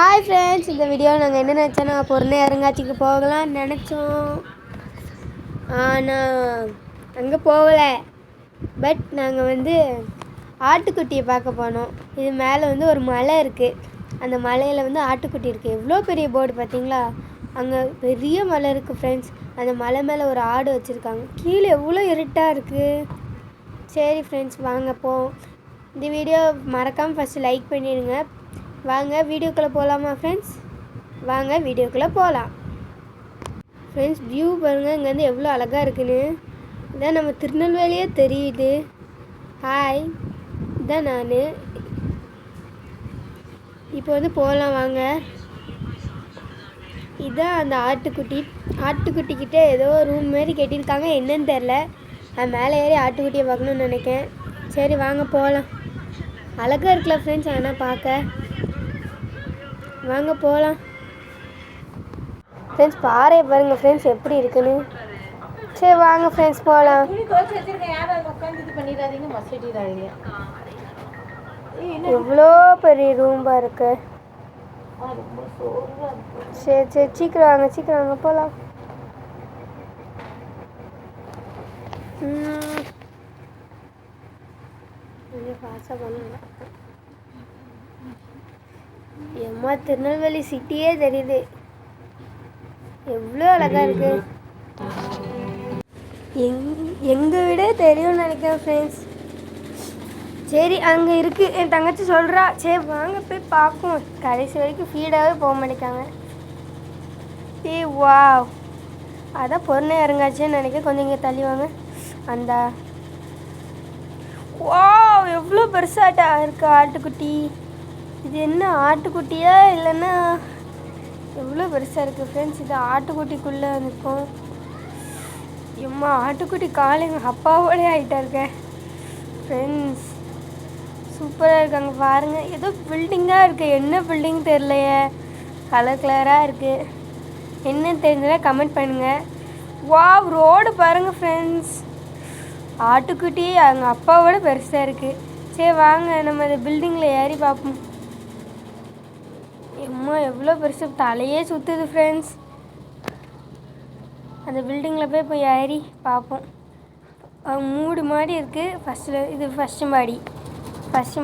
Hi friends, இந்த வீடியோவில் நாங்கள் என்ன நினச்சோன்னா பொருளை அருங்காட்சிக்கு போகலான்னு நினச்சோம். ஆனால் அங்கே போகலை. பட் நாங்கள் ஆட்டுக்குட்டியை பார்க்க போனோம். இது மேலே ஒரு மலை இருக்குது. அந்த மலையில் ஆட்டுக்குட்டி இருக்குது. எவ்வளோ பெரிய போர்டு பார்த்தீங்களா? அங்கே பெரிய மலை இருக்குது ஃப்ரெண்ட்ஸ். அந்த மலை மேலே ஒரு ஆடு வச்சுருக்காங்க. கீழே எவ்வளோ இருட்டாக இருக்குது. சரி ஃப்ரெண்ட்ஸ், வாங்க போவோம். இந்த வீடியோ மறக்காமல் ஃபஸ்ட்டு லைக் பண்ணிடுங்க. வாங்க வீடியோக்குள்ளே போகலாமா ஃப்ரெண்ட்ஸ்? வாங்க வீடியோக்குள்ளே போகலாம். ஃப்ரெண்ட்ஸ், வியூ பாருங்கள், இங்கேருந்து எவ்வளோ அழகாக இருக்குன்னு. இதான் நம்ம திருநெல்வேலியே தெரியுது. ஹாய், இதான் நான் இப்போ போகலாம் வாங்க. இதுதான் அந்த ஆட்டுக்குட்டிக்கிட்ட ஏதோ ரூம் மாரி கட்டியிருக்காங்க. என்னன்னு தெரில. அது மேலே ஏறி ஆட்டுக்குட்டியை பார்க்கணுன்னு நினைக்கிறேன். சரி வாங்க போகலாம். அழகாக இருக்குல்ல ஃப்ரெண்ட்ஸ்? ஆனால் பார்க்க வாங்க போகலாம். ஃப்ரெண்ட்ஸ், பாறையை பாருங்கள் ஃப்ரெண்ட்ஸ் எப்படி இருக்குன்னு. சரி வாங்க ஃப்ரெண்ட்ஸ் போகலாம். எவ்வளோ பெரிய ரூம்பாக இருக்கு. சரி சரி, சீக்கிரம் வாங்க போகலாம். எம்மா, திருநெல்வேலி சிட்டியே தெரியுது. எவ்வளோ அழகாக இருக்கு. எங்கள் விட தெரியும்னு நினைக்கிறேன் ஃப்ரெண்ட்ஸ். சரி, அங்கே இருக்குது. என் தங்கச்சி சொல்கிறா. சரி வாங்க போய் பார்ப்போம். கடைசி வரைக்கும் ஃபீடாகவே போக மாட்டேங்காங்க. வாவ், அதான் பொருளை இறங்காச்சுன்னு நினைக்கிறேன். கொஞ்சம் இங்கே தள்ளி வாங்க. அந்த வாவ், எவ்வளோ பெருசாட்டா இருக்கு ஆட்டுக்குட்டி. இது என்ன ஆட்டுக்குட்டியா இல்லைன்னா எவ்வளோ பெருசாக இருக்குது ஃப்ரெண்ட்ஸ். இது ஆட்டுக்குட்டிக்குள்ளே நிற்கும். எம்மா, ஆட்டுக்குட்டி காலை எங்கள் அப்பாவோடே ஆகிட்டா இருக்க ஃப்ரெண்ட்ஸ். சூப்பராக இருக்காங்க பாருங்கள். ஏதோ பில்டிங்காக இருக்குது. என்ன பில்டிங் தெரிலையே. கலர் கலராக இருக்குது. என்னன்னு தெரிஞ்சதா கமெண்ட் பண்ணுங்கள். வாவ், ரோடு பாருங்கள் ஃப்ரெண்ட்ஸ். ஆட்டுக்குட்டி எங்கள் அப்பாவோட பெருசாக இருக்குது. சரி வாங்க நம்ம அந்த பில்டிங்கில் ஏறி பார்ப்போம். எம்மா, எவ்வளோ பெருசு. தலையே சுற்றுது ஃப்ரெண்ட்ஸ். அந்த பில்டிங்கில் போய் ஏறி பார்ப்போம். மூடு மாடி இருக்குது. இது ஃபஸ்ட்டு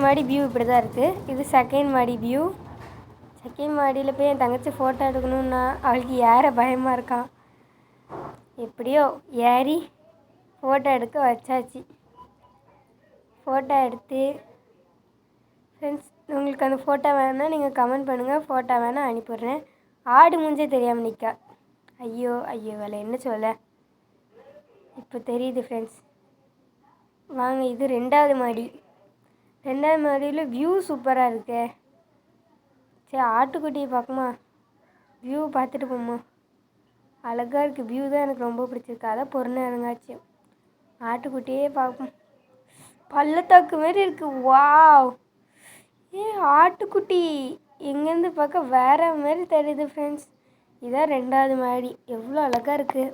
மாடி வியூ இப்படி தான் இருக்குது. இது செகண்ட் மாடி வியூ. செகண்ட் மாடியில் போய் என் தங்கச்சி ஃபோட்டோ எடுக்கணுன்னா அவளுக்கு ஏற பயமாக இருக்கான். எப்படியோ ஏறி ஃபோட்டோ எடுக்க வச்சாச்சு. ஃபோட்டோ எடுத்து ஃப்ரெண்ட்ஸ், உங்களுக்கு அந்த ஃபோட்டோ வேணால் நீங்கள் கமெண்ட் பண்ணுங்கள். ஃபோட்டோ வேணால் அனுப்பிடுறேன். ஆடு மூஞ்சே தெரியாமல் நிற்கா. ஐயோ வேலை என்ன சொல்ல. இப்போ தெரியுது ஃப்ரெண்ட்ஸ். வாங்க, இது ரெண்டாவது மாடியில் வியூ சூப்பராக இருக்கு. சரி, ஆட்டுக்குட்டியை பார்க்குமா, வியூ பார்த்துட்டு போமா. அழகாக இருக்குது. வியூ தான் எனக்கு ரொம்ப பிடிச்சிருக்கு. அதான் பொருளை இறங்காச்சு. ஆட்டுக்குட்டியே பார்ப்போம். பள்ளத்தாக்கு மாரி இருக்குது. வாவ், ஆட்டுக்குட்டி எங்கேருந்து பார்க்க வேறு மாரி தெரியுது ஃப்ரெண்ட்ஸ். இதான் ரெண்டாவது மாடி. எவ்வளோ அழகாக இருக்குது.